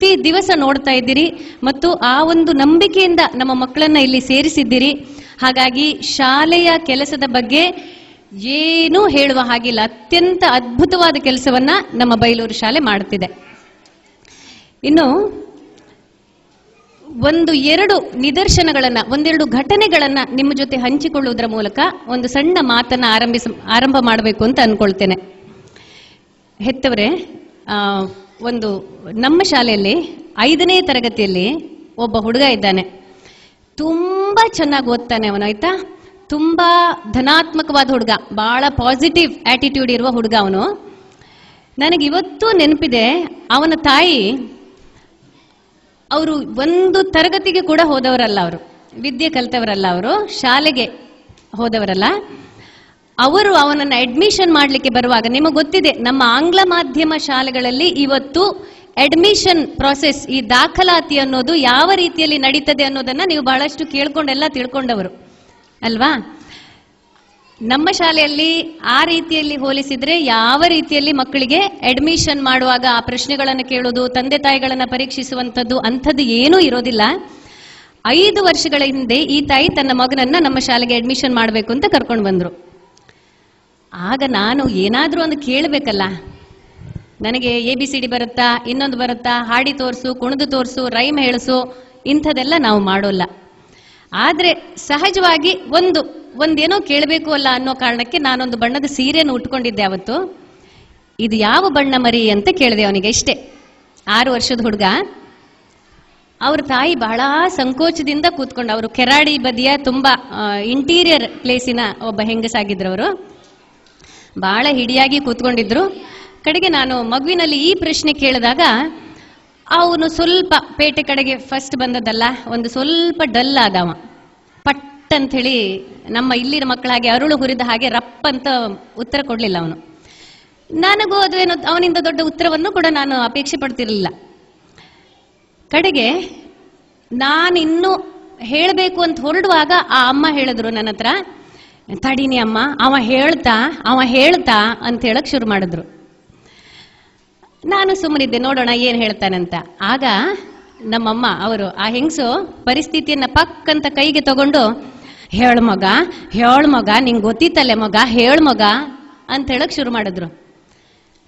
ಪ್ರತಿ ದಿವಸ ನೋಡ್ತಾ ಇದ್ದೀರಿ ಮತ್ತು ಆ ಒಂದು ನಂಬಿಕೆಯಿಂದ ನಮ್ಮ ಮಕ್ಕಳನ್ನ ಇಲ್ಲಿ ಸೇರಿಸಿದ್ದೀರಿ. ಹಾಗಾಗಿ ಶಾಲೆಯ ಕೆಲಸದ ಬಗ್ಗೆ ಏನೂ ಹೇಳುವ ಹಾಗಿಲ್ಲ. ಅತ್ಯಂತ ಅದ್ಭುತವಾದ ಕೆಲಸವನ್ನ ನಮ್ಮ ಬೈಲೂರು ಶಾಲೆ ಮಾಡುತ್ತಿದೆ. ಇನ್ನು ಎರಡು ನಿದರ್ಶನಗಳನ್ನ, ಒಂದೆರಡು ಘಟನೆಗಳನ್ನ ನಿಮ್ಮ ಜೊತೆ ಹಂಚಿಕೊಳ್ಳುವುದರ ಮೂಲಕ ಒಂದು ಸಣ್ಣ ಮಾತನ್ನ ಆರಂಭ ಮಾಡಬೇಕು ಅಂತ ಅನ್ಕೊಳ್ತೇನೆ. ಹೆತ್ತವರೇ, ನಮ್ಮ ಶಾಲೆಯಲ್ಲಿ 5ನೇ ತರಗತಿಯಲ್ಲಿ ಒಬ್ಬ ಹುಡುಗ ಇದ್ದಾನೆ. ತುಂಬಾ ಚೆನ್ನಾಗಿ ಓದ್ತಾನೆ ಅವನು, ಆಯ್ತಾ. ತುಂಬಾ ಧನಾತ್ಮಕವಾದ ಹುಡುಗ, ಬಹಳ ಪಾಸಿಟಿವ್ ಆಟಿಟ್ಯೂಡ್ ಇರುವ ಹುಡುಗ ಅವನು. ನನಗಿವತ್ತೂ ನೆನಪಿದೆ, ಅವನ ತಾಯಿ, ಅವರು ಒಂದು ತರಗತಿಗೆ ಕೂಡ ಹೋದವರಲ್ಲ, ಅವರು ವಿದ್ಯೆ ಕಲಿತವರಲ್ಲ, ಅವರು ಶಾಲೆಗೆ ಹೋದವರಲ್ಲ. ಅವರು ಅವನನ್ನು ಅಡ್ಮಿಷನ್ ಮಾಡಲಿಕ್ಕೆ ಬರುವಾಗ, ನಿಮಗೆ ಗೊತ್ತಿದೆ ನಮ್ಮ ಆಂಗ್ಲ ಮಾಧ್ಯಮ ಶಾಲೆಗಳಲ್ಲಿ ಇವತ್ತು ಅಡ್ಮಿಷನ್ ಪ್ರಾಸೆಸ್, ಈ ದಾಖಲಾತಿ ಅನ್ನೋದು ಯಾವ ರೀತಿಯಲ್ಲಿ ನಡೀತದೆ ಅನ್ನೋದನ್ನ ನೀವು ಬಹಳಷ್ಟು ಕೇಳ್ಕೊಂಡೆಲ್ಲ ತಿಳ್ಕೊಂಡವರು ಅಲ್ವಾ. ನಮ್ಮ ಶಾಲೆಯಲ್ಲಿ ಆ ರೀತಿಯಲ್ಲಿ ಹೋಲಿಸಿದ್ರೆ ಯಾವ ರೀತಿಯಲ್ಲಿ ಮಕ್ಕಳಿಗೆ ಅಡ್ಮಿಷನ್ ಮಾಡುವಾಗ ಆ ಪ್ರಶ್ನೆಗಳನ್ನು ಕೇಳೋದು, ತಂದೆ ತಾಯಿಗಳನ್ನ ಪರೀಕ್ಷಿಸುವಂಥದ್ದು ಅಂಥದ್ದು ಏನೂ ಇರೋದಿಲ್ಲ. 5 ವರ್ಷಗಳ ಹಿಂದೆ ಈ ತಾಯಿ ತನ್ನ ಮಗನನ್ನ ನಮ್ಮ ಶಾಲೆಗೆ ಅಡ್ಮಿಷನ್ ಮಾಡಬೇಕು ಅಂತ ಕರ್ಕೊಂಡು ಬಂದ್ರು. ಆಗ ನಾನು ಏನಾದ್ರೂ ಒಂದು ಕೇಳಬೇಕಲ್ಲ, ನನಗೆ ABCD ಬರುತ್ತಾ, ಇನ್ನೊಂದು ಬರುತ್ತಾ, ಹಾಡಿ ತೋರಿಸು, ಕುಣಿದು ತೋರಿಸು, ರೈಮ್ ಹೇಳಿಸು, ಇಂಥದೆಲ್ಲ ನಾವು ಮಾಡೋಲ್ಲ. ಆದ್ರೆ ಸಹಜವಾಗಿ ಒಂದೇನೋ ಕೇಳಬೇಕು ಅಲ್ಲ ಅನ್ನೋ ಕಾರಣಕ್ಕೆ ನಾನೊಂದು ಬಣ್ಣದ ಸೀರೆಯನ್ನು ಉಟ್ಕೊಂಡಿದ್ದೆ ಅವತ್ತು. ಇದು ಯಾವ ಬಣ್ಣ ಮರಿ ಅಂತ ಕೇಳಿದೆ ಅವನಿಗೆ, ಇಷ್ಟೇ. 6 ವರ್ಷದ ಹುಡುಗ. ಅವ್ರ ತಾಯಿ ಬಹಳ ಸಂಕೋಚದಿಂದ ಕೂತ್ಕೊಂಡು, ಅವರು ಕೆರಾಡಿ ಬದಿಯ ತುಂಬಾ ಇಂಟೀರಿಯರ್ ಪ್ಲೇಸಿನ ಒಬ್ಬ ಹೆಂಗಸಾಗಿದ್ರು. ಅವರು ಬಹಳ ಹಿಡಿಯಾಗಿ ಕೂತ್ಕೊಂಡಿದ್ರು. ಕಡೆಗೆ ನಾನು ಮಗುವಿನಲ್ಲಿ ಈ ಪ್ರಶ್ನೆ ಕೇಳಿದಾಗ ಅವನು ಸ್ವಲ್ಪ ಪೇಟೆ ಕಡೆಗೆ ಫಸ್ಟ್ ಬಂದದ್ದಲ್ಲ, ಒಂದು ಸ್ವಲ್ಪ ಡಲ್ ಆದವ. ಪಟ್ ಅಂತ ಹೇಳಿ ನಮ್ಮ ಇಲ್ಲಿನ ಮಕ್ಕಳ ಹಾಗೆ ಅರುಳು ಹುರಿದ ಹಾಗೆ ರಪ್ ಅಂತ ಉತ್ತರ ಕೊಡ್ಲಿಲ್ಲ ಅವನು. ನನಗೂ ಅದೇನೋ ಅವನಿಂದ ದೊಡ್ಡ ಉತ್ತರವನ್ನು ಕೂಡ ನಾನು ಅಪೇಕ್ಷೆ ಪಡ್ತಿರ್ಲಿಲ್ಲ. ಕಡೆಗೆ ನಾನಿನ್ನು ಹೇಳಬೇಕು ಅಂತ ಹೊರಡುವಾಗ ಆ ಅಮ್ಮ ಹೇಳಿದ್ರು ನನ್ನ ಹತ್ರ, ತಡೀನಿ ಅಮ್ಮ, ಅವ ಹೇಳ್ತಾ ಅಂತ ಹೇಳಕ್ ಶುರು ಮಾಡಿದ್ರು. ನಾನು ಸುಮ್ಮನಿದ್ದೆ, ನೋಡೋಣ ಏನ್ ಹೇಳ್ತಾನಂತ. ಆಗ ನಮ್ಮಮ್ಮ ಅವರು ಆ ಹೆಂಗಸು ಪರಿಸ್ಥಿತಿಯನ್ನ ಪಕ್ಕಂತ ಕೈಗೆ ತಗೊಂಡು, ಹೇಳು ಮಗ, ನಿಂಗೆ ಗೊತ್ತಿತ್ತಲ್ಲೇ ಮಗ, ಹೇಳು ಮಗ ಅಂತ ಹೇಳಕ್ ಶುರು ಮಾಡಿದ್ರು.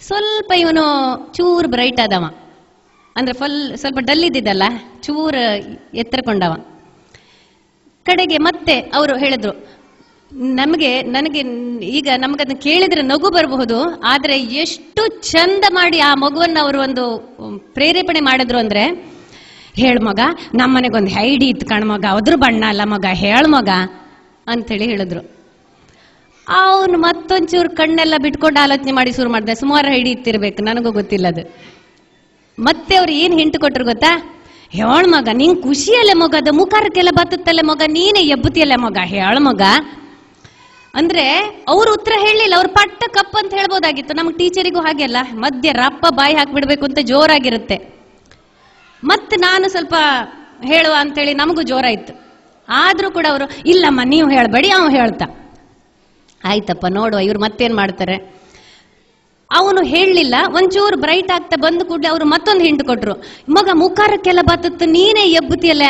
ಸ್ವಲ್ಪ ಇವನು ಚೂರು ಬ್ರೈಟ್ ಆದವ, ಅಂದ್ರೆ ಸ್ವಲ್ಪ ಡಲ್ ಇದ್ದಿದ್ದಲ್ಲ, ಚೂರು ಎತ್ತರಕೊಂಡವ. ಕಡೆಗೆ ಮತ್ತೆ ಅವರು ಹೇಳಿದ್ರು, ನನಗೆ ಈಗ ನಮಗದನ್ನ ಕೇಳಿದ್ರೆ ನಗು ಬರಬಹುದು, ಆದ್ರೆ ಎಷ್ಟು ಚಂದ ಮಾಡಿ ಆ ಮಗುವನ್ನ ಅವರು ಒಂದು ಪ್ರೇರೇಪಣೆ ಮಾಡಿದ್ರು ಅಂದ್ರೆ, ಹೇಳ ಮಗ, ನಮ್ಮನೆಗೊಂದು ಐಡಿ ಇತ್ತು ಕಣ ಮಗ, ಅದ್ರ ಬಣ್ಣ ಅಲ್ಲ ಮಗ, ಹೇಳ ಮಗ ಅಂತೇಳಿ ಹೇಳಿದ್ರು. ಅವನು ಮತ್ತೊಂಚೂರು ಕಣ್ಣೆಲ್ಲ ಬಿಟ್ಕೊಂಡು ಆಲೋಚನೆ ಮಾಡಿ ಶುರು ಮಾಡಿದೆ. ಸುಮಾರು ಐಡಿ ಇತ್ತಿರ್ಬೇಕು, ನನಗೂ ಗೊತ್ತಿಲ್ಲ ಅದು. ಮತ್ತೆ ಅವ್ರು ಏನ್ ಹಿಂಟು ಕೊಟ್ರು ಗೊತ್ತಾ, ಹೇಳ ಮಗ, ನಿಂಗೆ ಖುಷಿಯಲ್ಲೇ ಮಗ, ಅದು ಮುಖಾರಕ್ಕೆಲ್ಲ ಬತ್ತತ್ತಲ್ಲೇ ಮಗ, ನೀನೇ ಎಬ್ಬುತ್ತಿಯಲ್ಲೇ ಮಗ, ಹೇಳ ಮಗ ಅಂದ್ರೆ ಅವ್ರು ಉತ್ತರ ಹೇಳಲಿಲ್ಲ. ಅವ್ರು ಪಟ್ಟ ಕಪ್ ಅಂತ ಹೇಳ್ಬೋದಾಗಿತ್ತು. ನಮ್ಗೆ ಟೀಚರಿಗೂ ಹಾಗೆ ಅಲ್ಲ, ಮಧ್ಯ ರಪ್ಪ ಬಾಯಿ ಹಾಕ್ಬಿಡ್ಬೇಕು ಅಂತ ಜೋರಾಗಿರುತ್ತೆ. ಮತ್ತೆ ನಾನು ಸ್ವಲ್ಪ ಹೇಳುವ ಅಂತೇಳಿ ನಮಗೂ ಜೋರಾಯ್ತು. ಆದ್ರೂ ಕೂಡ ಅವರು, ಇಲ್ಲಮ್ಮ ನೀವು ಹೇಳ್ಬೇಡಿ, ಅವ ಹೇಳ್ತಾ. ಆಯ್ತಪ್ಪ ನೋಡುವ ಇವ್ರು ಮತ್ತೇನ್ ಮಾಡ್ತಾರೆ. ಅವನು ಹೇಳಲಿಲ್ಲ. ಒಂಚೂರು ಬ್ರೈಟ್ ಆಗ್ತಾ ಬಂದು ಕೂಡಲೇ ಅವರು ಮತ್ತೊಂದು ಹಿಂಟು ಕೊಟ್ರು, ಮಗ ಮುಖಾರಕ್ಕೆಲ್ಲ ಬತ್ತತ್ತು, ನೀನೇ ಎಬ್ಬುತ್ತಿಯಲ್ಲ,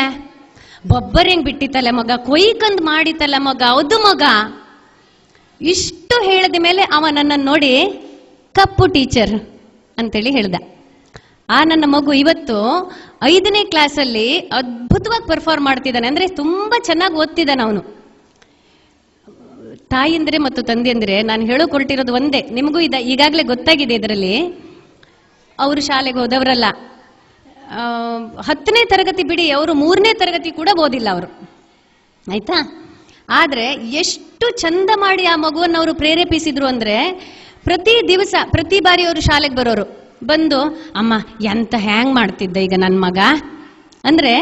ಬೊಬ್ಬರ್ ಹೆಂಗ್ ಬಿಟ್ಟಿತ್ತಲ್ಲ ಮಗ, ಕೊಯ್ಕಂದ್ ಮಾಡಿತಲ್ಲ ಮಗ, ಹೌದು ಮಗ. ಇಷ್ಟು ಹೇಳಿದ ಮೇಲೆ ಅವ ನನ್ನನ್ನು ನೋಡಿ ಕಪ್ಪು ಟೀಚರ್ ಅಂತೇಳಿ ಹೇಳ್ದ. ಆ ನನ್ನ ಮಗು ಇವತ್ತು 5ನೇ ಕ್ಲಾಸಲ್ಲಿ ಅದ್ಭುತವಾಗಿ ಪರ್ಫಾರ್ಮ್ ಮಾಡ್ತಿದ್ದಾನೆ. ಅಂದ್ರೆ ತುಂಬಾ ಚೆನ್ನಾಗಿ ಓದ್ತಿದ್ದಾನೆ ಅವನು. ತಾಯಿಯಂದ್ರೆ ಮತ್ತು ತಂದೆಯಂದ್ರೆ ನಾನು ಹೇಳೋಕೆ ಹೊರಟಿರೋದು ಒಂದೇ, ನಿಮಗೂ ಈಗಾಗಲೇ ಗೊತ್ತಾಗಿದೆ. ಇದರಲ್ಲಿ ಅವರು ಶಾಲೆಗೆ ಹೋದವರಲ್ಲ. 10ನೇ ತರಗತಿ ಬಿಡಿ, ಅವರು 3ನೇ ತರಗತಿ ಕೂಡ ಓದಿಲ್ಲ ಅವರು, ಆಯ್ತಾ. ಆದ್ರೆ ಎಷ್ಟು ಚಂದ ಮಾಡಿ ಆ ಮಗುವನ್ನು ಅವರು ಪ್ರೇರೇಪಿಸಿದ್ರು ಅಂದ್ರೆ, ಪ್ರತಿ ದಿವಸ ಪ್ರತಿ ಬಾರಿ ಅವರು ಶಾಲೆಗೆ ಬರೋರು, ಬಂದು ಅಮ್ಮ ಎಂತ ಹ್ಯಾಂಗ್ ಮಾಡ್ತಿದ್ದ ಈಗ ನನ್ನ ಮಗ ಅಂದ್ರೆ,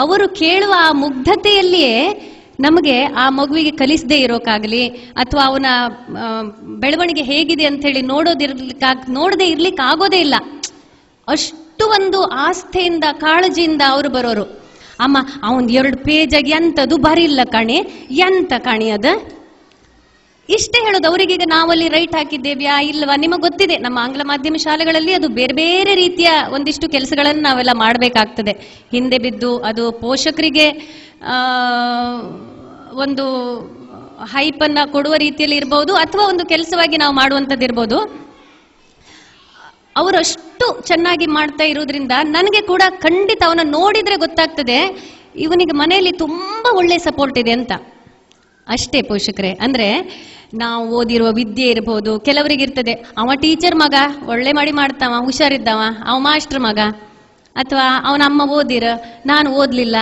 ಅವರು ಕೇಳುವ ಆ ಮುಗ್ಧತೆಯಲ್ಲಿಯೇ ನಮಗೆ ಆ ಮಗುವಿಗೆ ಕಲಿಸದೇ ಇರೋಕ್ಕಾಗಲಿ ಅಥವಾ ಅವನ ಬೆಳವಣಿಗೆ ಹೇಗಿದೆ ಅಂತ ಹೇಳಿ ನೋಡದೇ ಇರ್ಲಿಕ್ಕೆ ಆಗೋದೇ ಇಲ್ಲ. ಅಷ್ಟು ಒಂದು ಆಸ್ಥೆಯಿಂದ ಕಾಳಜಿಯಿಂದ ಅವರು ಬರೋರು. ಅಮ್ಮ ಅವನ್ 2 ಪೇಜಾಗಿ ಎಂತದು ಬರಿಲ್ಲ ಕಣಿ, ಎಂತ ಕಣಿ ಅದ ಇಷ್ಟೇ ಹೇಳೋದು. ಅವರಿಗೀಗ ನಾವಲ್ಲಿ ರೈಟ್ ಹಾಕಿದ್ದೇವ್ಯಾ ಇಲ್ವಾ ನಿಮಗೆ ಗೊತ್ತಿದೆ, ನಮ್ಮ ಆಂಗ್ಲ ಮಾಧ್ಯಮ ಶಾಲೆಗಳಲ್ಲಿ ಅದು ಬೇರೆ ಬೇರೆ ರೀತಿಯ ಒಂದಿಷ್ಟು ಕೆಲಸಗಳನ್ನು ನಾವೆಲ್ಲ ಮಾಡಬೇಕಾಗ್ತದೆ. ಹಿಂದೆ ಬಿದ್ದು ಅದು ಪೋಷಕರಿಗೆ ಒಂದು ಹೈಪನ್ನ ಕೊಡುವ ರೀತಿಯಲ್ಲಿ ಇರಬಹುದು, ಅಥವಾ ಒಂದು ಕೆಲಸವಾಗಿ ನಾವು ಮಾಡುವಂಥದ್ದು ಇರ್ಬೋದು. ಅವರಷ್ಟು ಚೆನ್ನಾಗಿ ಮಾಡ್ತಾ ಇರೋದ್ರಿಂದ ನನಗೆ ಕೂಡ ಖಂಡಿತ ಅವನ ನೋಡಿದ್ರೆ ಗೊತ್ತಾಗ್ತದೆ ಇವನಿಗೆ ಮನೆಯಲ್ಲಿ ತುಂಬಾ ಒಳ್ಳೆ ಸಪೋರ್ಟ್ ಇದೆ ಅಂತ. ಅಷ್ಟೇ ಪೋಷಕರೇ. ಅಂದ್ರೆ ನಾವು ಓದಿರುವ ವಿದ್ಯೆ ಇರಬಹುದು, ಕೆಲವರಿಗೆ ಇರ್ತದೆ ಅವ ಟೀಚರ್ ಮಗ ಒಳ್ಳೆ ಮಾಡಿ ಮಾಡ್ತಾವ, ಹುಷಾರಿದ್ದವ, ಅವ ಮಾಸ್ಟರ್ ಮಗ, ಅಥವಾ ಅವನ ಅಮ್ಮ ಓದಿರ ನಾನು ಓದ್ಲಿಲ್ಲ,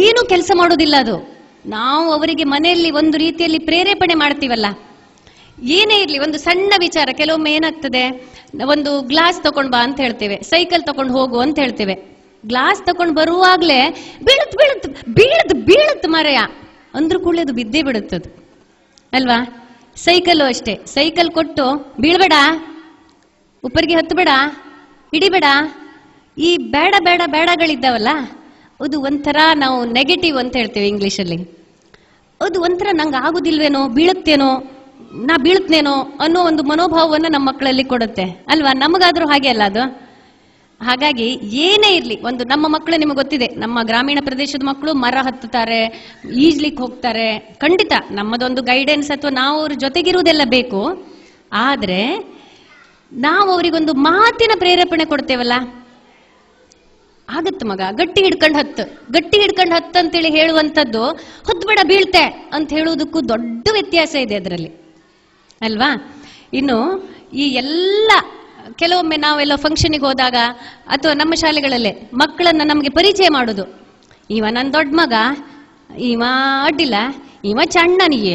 ಏನು ಕೆಲಸ ಮಾಡೋದಿಲ್ಲ. ಅದು ನಾವು ಅವರಿಗೆ ಮನೆಯಲ್ಲಿ ಒಂದು ರೀತಿಯಲ್ಲಿ ಪ್ರೇರೇಪಣೆ ಮಾಡ್ತೀವಲ್ಲ, ಏನೇ ಇರಲಿ ಒಂದು ಸಣ್ಣ ವಿಚಾರ. ಕೆಲವೊಮ್ಮೆ ಏನಾಗ್ತದೆ, ಒಂದು ಗ್ಲಾಸ್ ತಗೊಂಡ್ ಬಾ ಅಂತ ಹೇಳ್ತೇವೆ, ಸೈಕಲ್ ತಗೊಂಡು ಹೋಗು ಅಂತ ಹೇಳ್ತೇವೆ. ಗ್ಲಾಸ್ ತಗೊಂಡು ಬರುವಾಗ್ಲೇ ಬೀಳತ್ ಬೀಳತ್ ಬೀಳತ್ ಬೀಳತ್ ಮರೆಯ ಅಂದ್ರೂ ಕೂಡ ಅದು ಬಿದ್ದೇ ಬಿಡುತ್ತದು ಅಲ್ವಾ. ಸೈಕಲ್ಲು ಅಷ್ಟೇ, ಸೈಕಲ್ ಕೊಟ್ಟು ಬೀಳ್ಬೇಡ, ಉಪ್ಪರಿಗೆ ಹತ್ತಬೇಡ, ಹಿಡಿಬೇಡ, ಈ ಬೇಡ ಬೇಡ ಬೇಡಗಳಿದ್ದಾವಲ್ಲ, ಅದು ಒಂಥರ ನಾವು ನೆಗೆಟಿವ್ ಅಂತ ಹೇಳ್ತೇವೆ ಇಂಗ್ಲಿಷಲ್ಲಿ. ಅದು ಒಂಥರ ನಂಗೆ ಆಗುದಿಲ್ವೇನೋ, ಬೀಳುತ್ತೇನೋ, ನಾ ಬೀಳುತ್ತೇನೋ ಅನ್ನೋ ಒಂದು ಮನೋಭಾವವನ್ನು ನಮ್ಮ ಮಕ್ಕಳಲ್ಲಿ ಕೊಡುತ್ತೆ ಅಲ್ವಾ. ನಮಗಾದ್ರೂ ಹಾಗೆ ಅಲ್ಲ ಅದು. ಹಾಗಾಗಿ ಏನೇ ಇರಲಿ, ಒಂದು ನಮ್ಮ ಮಕ್ಕಳು ನಿಮಗೆ ಗೊತ್ತಿದೆ, ನಮ್ಮ ಗ್ರಾಮೀಣ ಪ್ರದೇಶದ ಮಕ್ಕಳು ಮರ ಹತ್ತುತ್ತಾರೆ, ಈಜ್ಲಿಕ್ಕೆ ಹೋಗ್ತಾರೆ. ಖಂಡಿತ ನಮ್ಮದೊಂದು ಗೈಡೆನ್ಸ್ ಅಥವಾ ನಾವು ಅವ್ರ ಜೊತೆಗಿರುವುದೆಲ್ಲ ಬೇಕು. ಆದರೆ ನಾವು ಅವರಿಗೊಂದು ಮಾತಿನ ಪ್ರೇರೇಪಣೆ ಕೊಡ್ತೇವಲ್ಲ, ಆಗತ್ತು ಮಗ ಗಟ್ಟಿ ಹಿಡ್ಕೊಂಡು ಹತ್ತು, ಗಟ್ಟಿ ಹಿಡ್ಕೊಂಡು ಹತ್ತು ಅಂತೇಳಿ ಹೇಳುವಂಥದ್ದು ಹೊದ್ಬೇಡ ಬೀಳ್ತೆ ಅಂತ ಹೇಳುವುದಕ್ಕೂ ದೊಡ್ಡ ವ್ಯತ್ಯಾಸ ಇದೆ ಅದರಲ್ಲಿ ಅಲ್ವಾ. ಇನ್ನು ಈ ಎಲ್ಲ ಕೆಲವೊಮ್ಮೆ ನಾವೆಲ್ಲ ಫಂಕ್ಷನಿಗೆ ಹೋದಾಗ ಅಥವಾ ನಮ್ಮ ಶಾಲೆಗಳಲ್ಲೇ ಮಕ್ಕಳನ್ನ ನಮಗೆ ಪರಿಚಯ ಮಾಡೋದು, ಇವ ನನ್ನ ದೊಡ್ಡ ಮಗ, ಇವ ಅಡ್ಡಿಲ್ಲ, ಇವ ಚಣ್ಣನಿಗೆ